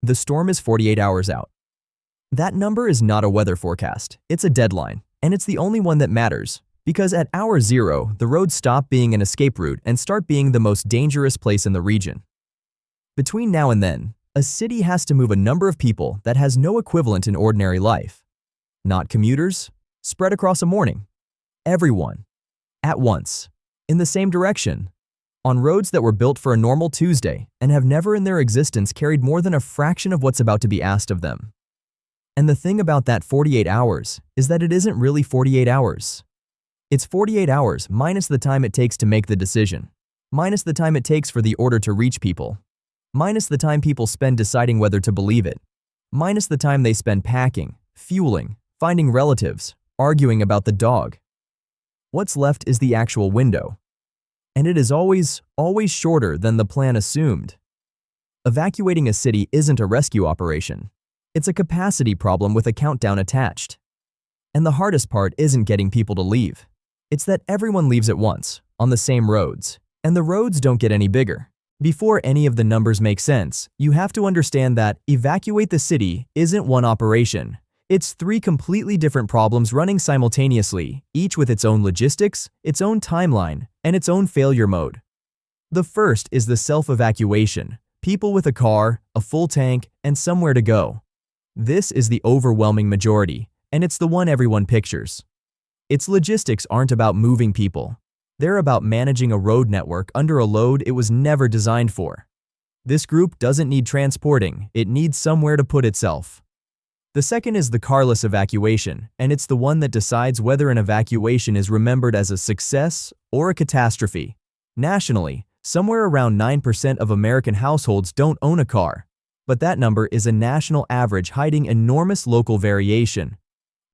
The storm is 48 hours out. That number is not a weather forecast, it's a deadline, and it's the only one that matters, because at hour zero, the roads stop being an escape route and start being the most dangerous place in the region. Between now and then, a city has to move a number of people that has no equivalent in ordinary life. Not commuters, spread across a morning. Everyone. At once. In the same direction. On roads that were built for a normal Tuesday and have never in their existence carried more than a fraction of what's about to be asked of them. And the thing about that 48 hours is that it isn't really 48 hours. It's 48 hours minus the time it takes to make the decision, minus the time it takes for the order to reach people, minus the time people spend deciding whether to believe it, minus the time they spend packing, fueling, finding relatives, arguing about the dog. What's left is the actual window. And it is always shorter than the plan assumed. Evacuating a city isn't a rescue operation. It's a capacity problem with a countdown attached. And the hardest part isn't getting people to leave. It's that everyone leaves at once, on the same roads, and the roads don't get any bigger. Before any of the numbers make sense, you have to understand that evacuate the city isn't one operation. It's three completely different problems running simultaneously, each with its own logistics, its own timeline, and its own failure mode. The first is the self-evacuation, people with a car, a full tank, and somewhere to go. This is the overwhelming majority, and it's the one everyone pictures. Its logistics aren't about moving people. They're about managing a road network under a load it was never designed for. This group doesn't need transporting, it needs somewhere to put itself. The second is the carless evacuation, and it's the one that decides whether an evacuation is remembered as a success or a catastrophe. Nationally, somewhere around 9% of American households don't own a car, but that number is a national average hiding enormous local variation.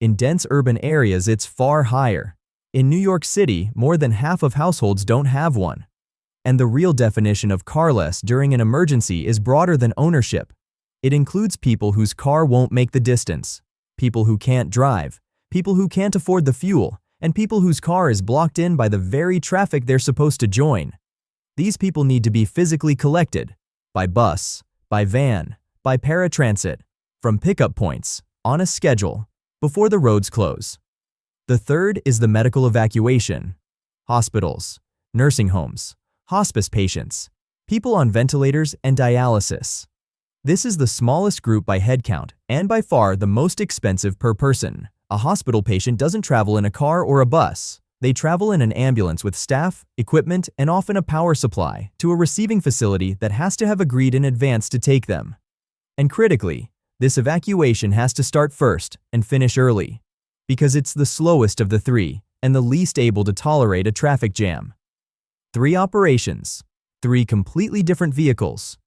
In dense urban areas, it's far higher. In New York City, more than half of households don't have one. And the real definition of carless during an emergency is broader than ownership. It includes people whose car won't make the distance, people who can't drive, people who can't afford the fuel, and people whose car is blocked in by the very traffic they're supposed to join. These people need to be physically collected, by bus, by van, by paratransit, from pickup points, on a schedule, before the roads close. The third is the medical evacuation. Hospitals, nursing homes, hospice patients, people on ventilators and dialysis. This is the smallest group by headcount and by far the most expensive per person. A hospital patient doesn't travel in a car or a bus. They travel in an ambulance with staff, equipment, and often a power supply to a receiving facility that has to have agreed in advance to take them. And critically, this evacuation has to start first and finish early, because it's the slowest of the three and the least able to tolerate a traffic jam. 3 operations, 3 completely different vehicles,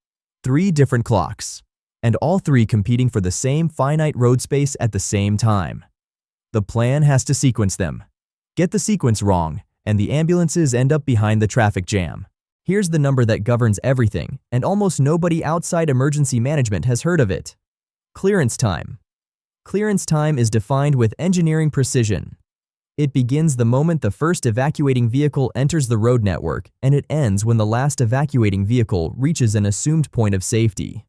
3 different clocks, and all 3 competing for the same finite road space at the same time. The plan has to sequence them. Get the sequence wrong, and the ambulances end up behind the traffic jam. Here's the number that governs everything, and almost nobody outside emergency management has heard of it. Clearance time. Clearance time is defined with engineering precision. It begins the moment the first evacuating vehicle enters the road network, and it ends when the last evacuating vehicle reaches an assumed point of safety.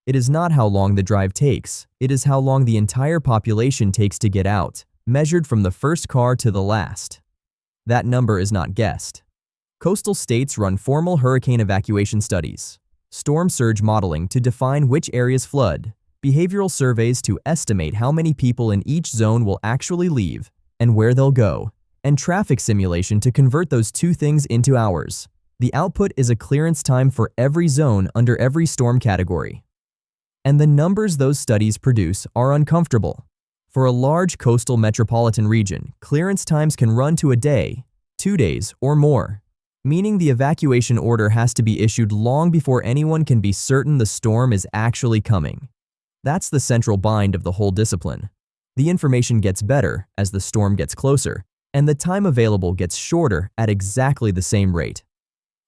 It is not how long the drive takes, it is how long the entire population takes to get out, measured from the first car to the last. That number is not guessed. Coastal states run formal hurricane evacuation studies, storm surge modeling to define which areas flood, behavioral surveys to estimate how many people in each zone will actually leave and where they'll go, and traffic simulation to convert those 2 things into hours. The output is a clearance time for every zone under every storm category. And the numbers those studies produce are uncomfortable. For a large coastal metropolitan region, clearance times can run to a day, 2 days, or more, meaning the evacuation order has to be issued long before anyone can be certain the storm is actually coming. That's the central bind of the whole discipline. The information gets better as the storm gets closer, and the time available gets shorter at exactly the same rate.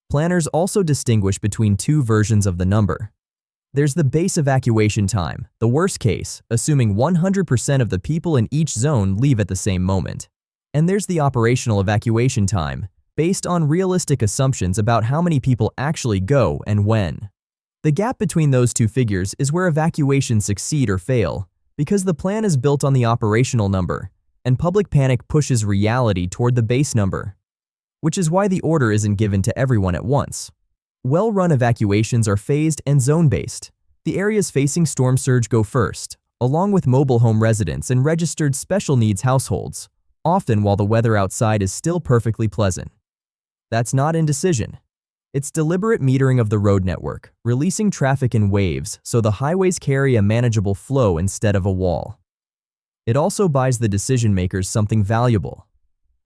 Planners also distinguish between 2 versions of the number. There's the base evacuation time, the worst case, assuming 100% of the people in each zone leave at the same moment. And there's the operational evacuation time, based on realistic assumptions about how many people actually go and when. The gap between those two figures is where evacuations succeed or fail, because the plan is built on the operational number, and public panic pushes reality toward the base number, which is why the order isn't given to everyone at once. Well-run evacuations are phased and zone-based. The areas facing storm surge go first, along with mobile home residents and registered special needs households, often while the weather outside is still perfectly pleasant. That's not indecision. It's deliberate metering of the road network, releasing traffic in waves so the highways carry a manageable flow instead of a wall. It also buys the decision-makers something valuable: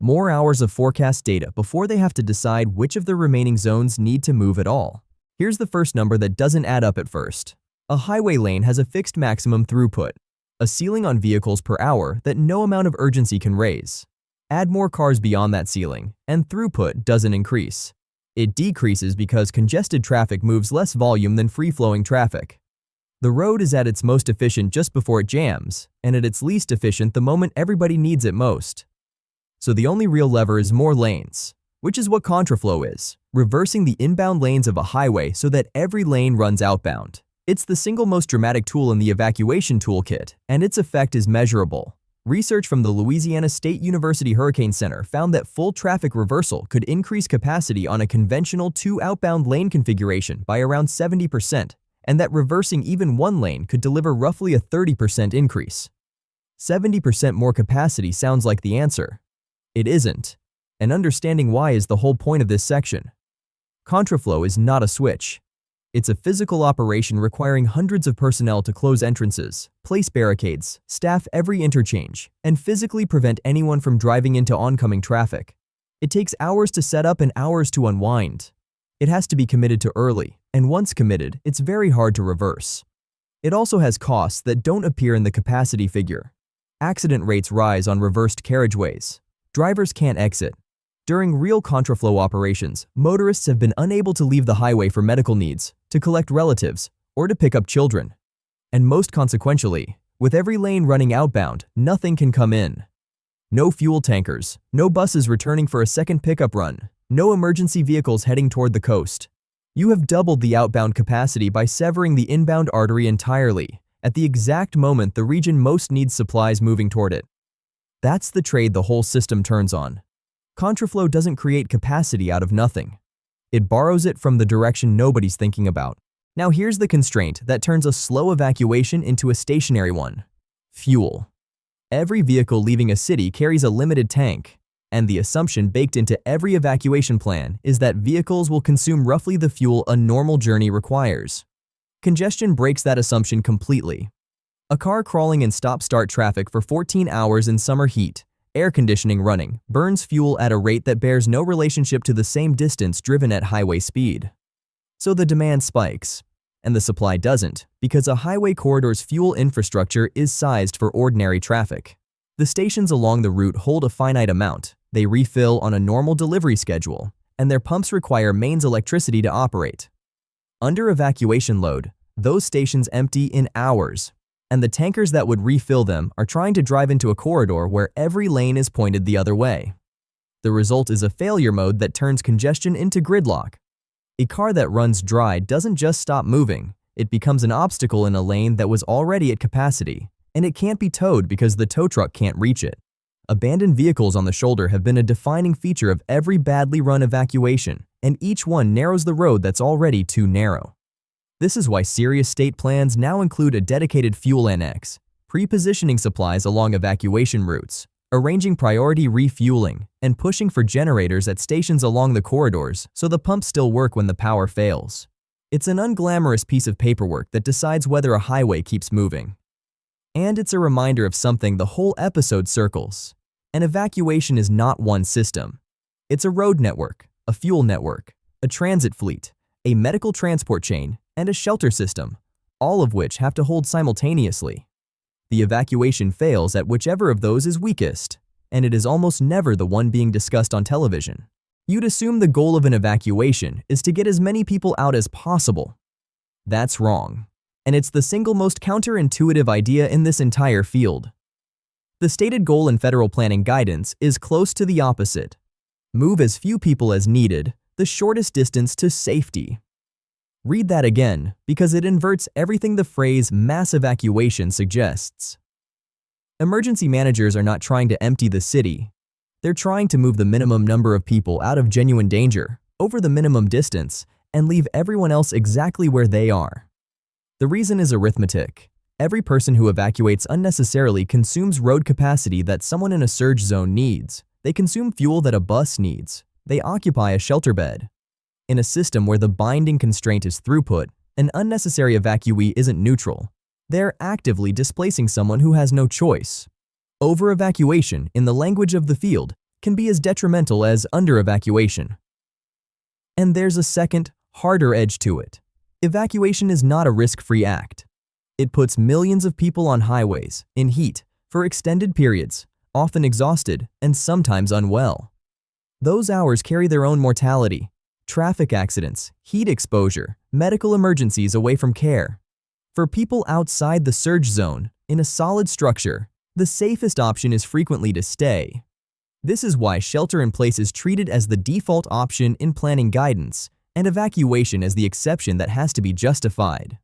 more hours of forecast data before they have to decide which of the remaining zones need to move at all. Here's the first number that doesn't add up at first. A highway lane has a fixed maximum throughput, a ceiling on vehicles per hour that no amount of urgency can raise. Add more cars beyond that ceiling, and throughput doesn't increase. It decreases because congested traffic moves less volume than free-flowing traffic. The road is at its most efficient just before it jams, and at its least efficient the moment everybody needs it most. So the only real lever is more lanes, which is what contraflow is, reversing the inbound lanes of a highway so that every lane runs outbound. It's the single most dramatic tool in the evacuation toolkit, and its effect is measurable. Research from the Louisiana State University Hurricane Center found that full traffic reversal could increase capacity on a conventional 2 outbound lane configuration by around 70%, and that reversing even one lane could deliver roughly a 30% increase. 70% more capacity sounds like the answer. It isn't, and understanding why is the whole point of this section. Contraflow is not a switch. It's a physical operation requiring hundreds of personnel to close entrances, place barricades, staff every interchange, and physically prevent anyone from driving into oncoming traffic. It takes hours to set up and hours to unwind. It has to be committed to early, and once committed, it's very hard to reverse. It also has costs that don't appear in the capacity figure. Accident rates rise on reversed carriageways. Drivers can't exit. During real contraflow operations, motorists have been unable to leave the highway for medical needs, to collect relatives, or to pick up children. And most consequentially, with every lane running outbound, nothing can come in. No fuel tankers, no buses returning for a second pickup run, no emergency vehicles heading toward the coast. You have doubled the outbound capacity by severing the inbound artery entirely, at the exact moment the region most needs supplies moving toward it. That's the trade the whole system turns on. Contraflow doesn't create capacity out of nothing. It borrows it from the direction nobody's thinking about. Now here's the constraint that turns a slow evacuation into a stationary one: fuel. Every vehicle leaving a city carries a limited tank, and the assumption baked into every evacuation plan is that vehicles will consume roughly the fuel a normal journey requires. Congestion breaks that assumption completely. A car crawling in stop-start traffic for 14 hours in summer heat, air conditioning running, burns fuel at a rate that bears no relationship to the same distance driven at highway speed. So the demand spikes, and the supply doesn't, because a highway corridor's fuel infrastructure is sized for ordinary traffic. The stations along the route hold a finite amount, they refill on a normal delivery schedule, and their pumps require mains electricity to operate. Under evacuation load, those stations empty in hours, and the tankers that would refill them are trying to drive into a corridor where every lane is pointed the other way. The result is a failure mode that turns congestion into gridlock. A car that runs dry doesn't just stop moving, it becomes an obstacle in a lane that was already at capacity, and it can't be towed because the tow truck can't reach it. Abandoned vehicles on the shoulder have been a defining feature of every badly run evacuation, and each one narrows the road that's already too narrow. This is why serious state plans now include a dedicated fuel annex, pre-positioning supplies along evacuation routes, arranging priority refueling, and pushing for generators at stations along the corridors so the pumps still work when the power fails. It's an unglamorous piece of paperwork that decides whether a highway keeps moving. And it's a reminder of something the whole episode circles. An evacuation is not one system. It's a road network, a fuel network, a transit fleet, a medical transport chain, and a shelter system, all of which have to hold simultaneously. The evacuation fails at whichever of those is weakest, and it is almost never the one being discussed on television. You'd assume the goal of an evacuation is to get as many people out as possible. That's wrong, and it's the single most counterintuitive idea in this entire field. The stated goal in federal planning guidance is close to the opposite: move as few people as needed, the shortest distance to safety. Read that again, because it inverts everything the phrase mass evacuation suggests. Emergency managers are not trying to empty the city. They're trying to move the minimum number of people out of genuine danger, over the minimum distance, and leave everyone else exactly where they are. The reason is arithmetic. Every person who evacuates unnecessarily consumes road capacity that someone in a surge zone needs. They consume fuel that a bus needs. They occupy a shelter bed. In a system where the binding constraint is throughput, an unnecessary evacuee isn't neutral. They're actively displacing someone who has no choice. Over-evacuation, in the language of the field, can be as detrimental as under-evacuation. And there's a second, harder edge to it. Evacuation is not a risk-free act. It puts millions of people on highways, in heat, for extended periods, often exhausted and sometimes unwell. Those hours carry their own mortality, traffic accidents, heat exposure, medical emergencies away from care. For people outside the surge zone, in a solid structure, the safest option is frequently to stay. This is why shelter in place is treated as the default option in planning guidance, and evacuation as the exception that has to be justified.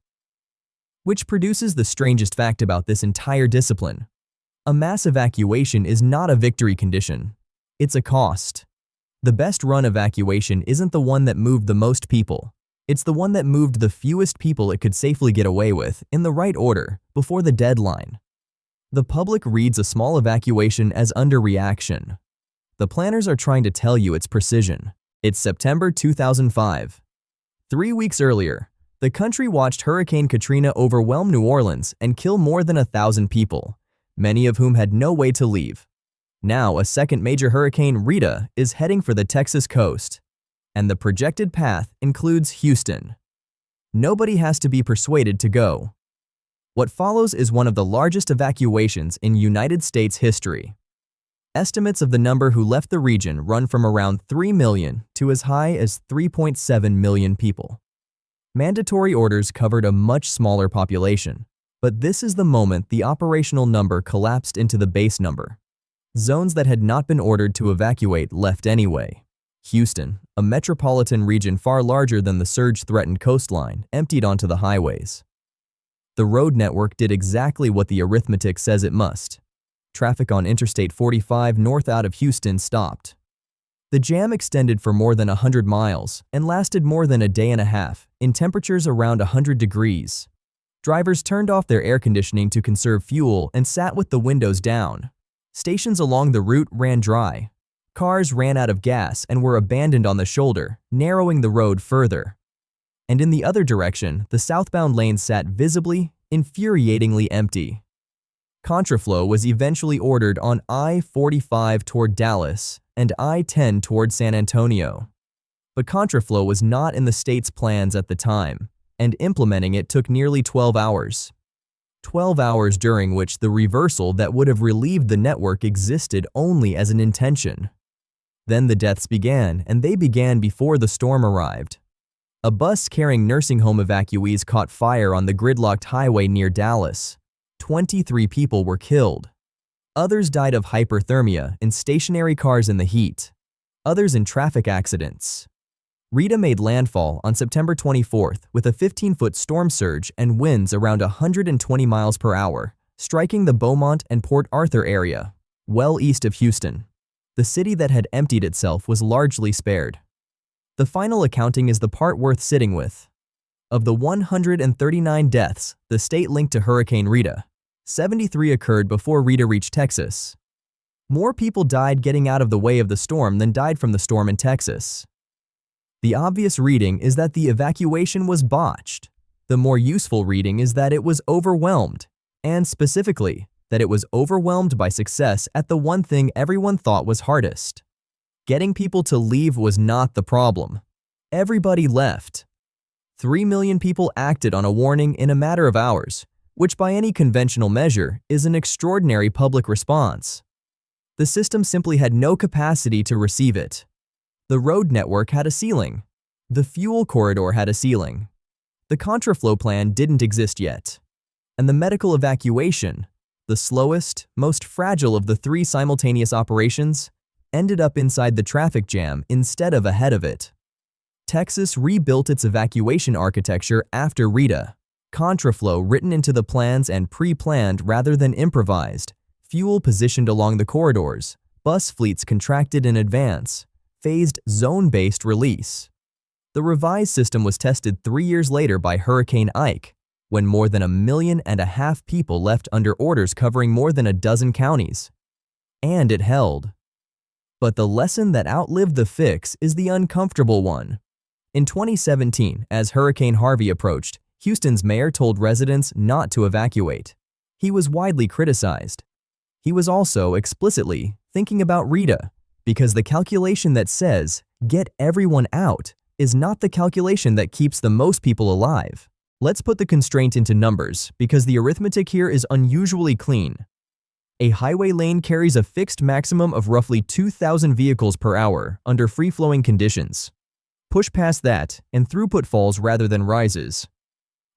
Which produces the strangest fact about this entire discipline. A mass evacuation is not a victory condition. It's a cost. The best run evacuation isn't the one that moved the most people. It's the one that moved the fewest people it could safely get away with, in the right order, before the deadline. The public reads a small evacuation as underreaction. The planners are trying to tell you it's precision. It's September 2005. 3 weeks earlier, the country watched Hurricane Katrina overwhelm New Orleans and kill more than 1,000 people, many of whom had no way to leave. Now, a second major hurricane, Rita, is heading for the Texas coast, and the projected path includes Houston. Nobody has to be persuaded to go. What follows is one of the largest evacuations in United States history. Estimates of the number who left the region run from around 3 million to as high as 3.7 million people. Mandatory orders covered a much smaller population, but this is the moment the operational number collapsed into the base number. Zones that had not been ordered to evacuate left anyway. Houston, a metropolitan region far larger than the surge-threatened coastline, emptied onto the highways. The road network did exactly what the arithmetic says it must. Traffic on Interstate 45 north out of Houston stopped. The jam extended for more than 100 miles and lasted more than a day and a half, in temperatures around 100 degrees. Drivers turned off their air conditioning to conserve fuel and sat with the windows down. Stations along the route ran dry. Cars ran out of gas and were abandoned on the shoulder, narrowing the road further. And in the other direction, the southbound lanes sat visibly, infuriatingly empty. Contraflow was eventually ordered on I-45 toward Dallas and I-10 toward San Antonio. But contraflow was not in the state's plans at the time, and implementing it took nearly 12 hours. 12 hours during which the reversal that would have relieved the network existed only as an intention. Then the deaths began, and they began before the storm arrived. A bus carrying nursing home evacuees caught fire on the gridlocked highway near Dallas. 23 people were killed. Others died of hyperthermia in stationary cars in the heat. Others in traffic accidents. Rita made landfall on September 24th with a 15-foot storm surge and winds around 120 miles per hour, striking the Beaumont and Port Arthur area, well east of Houston. The city that had emptied itself was largely spared. The final accounting is the part worth sitting with. Of the 139 deaths the state linked to Hurricane Rita, 73 occurred before Rita reached Texas. More people died getting out of the way of the storm than died from the storm in Texas. The obvious reading is that the evacuation was botched. The more useful reading is that it was overwhelmed, and specifically, that it was overwhelmed by success at the one thing everyone thought was hardest. Getting people to leave was not the problem. Everybody left. 3 million people acted on a warning in a matter of hours, which by any conventional measure is an extraordinary public response. The system simply had no capacity to receive it. The road network had a ceiling. The fuel corridor had a ceiling. The contraflow plan didn't exist yet. And the medical evacuation, the slowest, most fragile of the 3 simultaneous operations, ended up inside the traffic jam instead of ahead of it. Texas rebuilt its evacuation architecture after Rita. Contraflow written into the plans and pre-planned rather than improvised. Fuel positioned along the corridors. Bus fleets contracted in advance. Phased zone-based release. The revised system was tested 3 years later by Hurricane Ike, when more than 1.5 million people left under orders covering more than a dozen counties. And it held. But the lesson that outlived the fix is the uncomfortable one. In 2017, as Hurricane Harvey approached, Houston's mayor told residents not to evacuate. He was widely criticized. He was also explicitly thinking about Rita, because the calculation that says, "get everyone out," is not the calculation that keeps the most people alive. Let's put the constraint into numbers, because the arithmetic here is unusually clean. A highway lane carries a fixed maximum of roughly 2,000 vehicles per hour under free-flowing conditions. Push past that, and throughput falls rather than rises.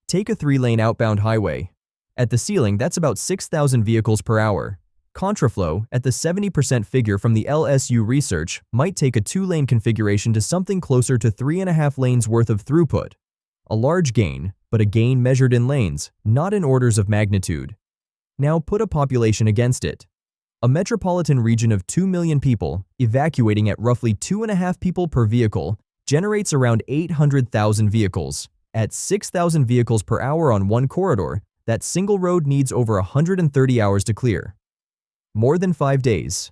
Take a 3-lane outbound highway. At the ceiling, that's about 6,000 vehicles per hour. Contraflow, at the 70% figure from the LSU research, might take a 2-lane configuration to something closer to 3.5 lanes worth of throughput. A large gain, but a gain measured in lanes, not in orders of magnitude. Now put a population against it. A metropolitan region of 2 million people, evacuating at roughly 2.5 people per vehicle, generates around 800,000 vehicles. At 6,000 vehicles per hour on one corridor, that single road needs over 130 hours to clear. More than 5 days.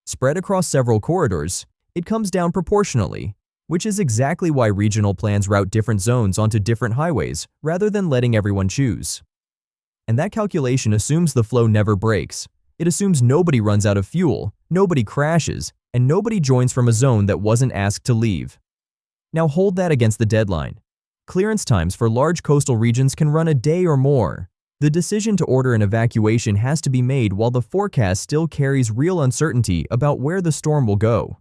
Spread across several corridors, it comes down proportionally, which is exactly why regional plans route different zones onto different highways rather than letting everyone choose. And that calculation assumes the flow never breaks. It assumes nobody runs out of fuel, nobody crashes, and nobody joins from a zone that wasn't asked to leave. Now hold that against the deadline. Clearance times for large coastal regions can run a day or more. The decision to order an evacuation has to be made while the forecast still carries real uncertainty about where the storm will go.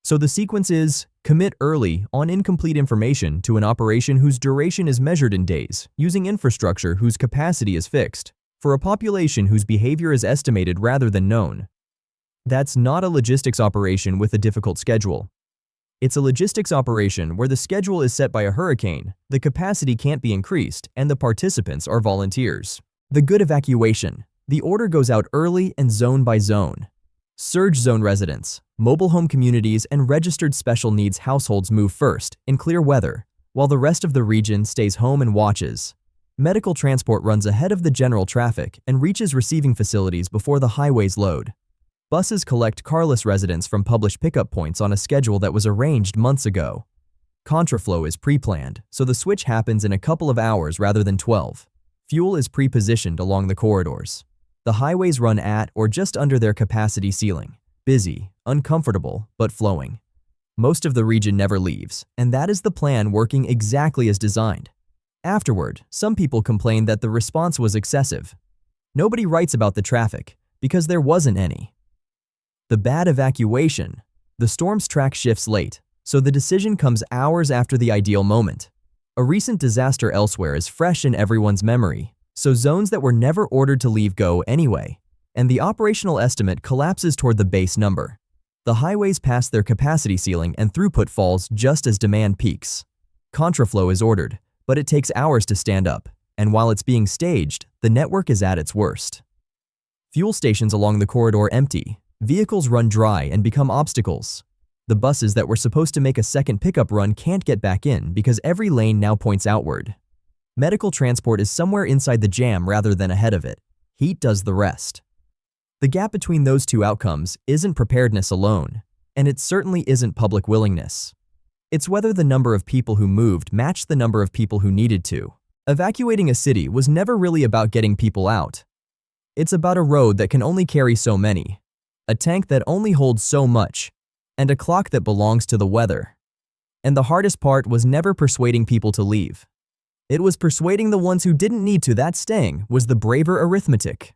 So the sequence is, commit early on incomplete information to an operation whose duration is measured in days, using infrastructure whose capacity is fixed, for a population whose behavior is estimated rather than known. That's not a logistics operation with a difficult schedule. It's a logistics operation where the schedule is set by a hurricane, the capacity can't be increased, and the participants are volunteers. The good evacuation. The order goes out early and zone by zone. Surge zone residents, mobile home communities, and registered special needs households move first in clear weather, while the rest of the region stays home and watches. Medical transport runs ahead of the general traffic and reaches receiving facilities before the highways load. Buses collect carless residents from published pickup points on a schedule that was arranged months ago. Contraflow is pre-planned, so the switch happens in a couple of hours rather than 12. Fuel is pre-positioned along the corridors. The highways run at or just under their capacity ceiling, busy, uncomfortable, but flowing. Most of the region never leaves, and that is the plan working exactly as designed. Afterward, some people complained that the response was excessive. Nobody writes about the traffic, because there wasn't any. The bad evacuation. The storm's track shifts late, so the decision comes hours after the ideal moment. A recent disaster elsewhere is fresh in everyone's memory, so zones that were never ordered to leave go anyway, and the operational estimate collapses toward the base number. The highways pass their capacity ceiling and throughput falls just as demand peaks. Contraflow is ordered, but it takes hours to stand up, and while it's being staged, the network is at its worst. Fuel stations along the corridor empty, vehicles run dry and become obstacles. The buses that were supposed to make a second pickup run can't get back in because every lane now points outward. Medical transport is somewhere inside the jam rather than ahead of it. Heat does the rest. The gap between those two outcomes isn't preparedness alone, and it certainly isn't public willingness. It's whether the number of people who moved matched the number of people who needed to. Evacuating a city was never really about getting people out. It's about a road that can only carry so many, a tank that only holds so much, and a clock that belongs to the weather. And the hardest part was never persuading people to leave. It was persuading the ones who didn't need to that staying was the braver arithmetic.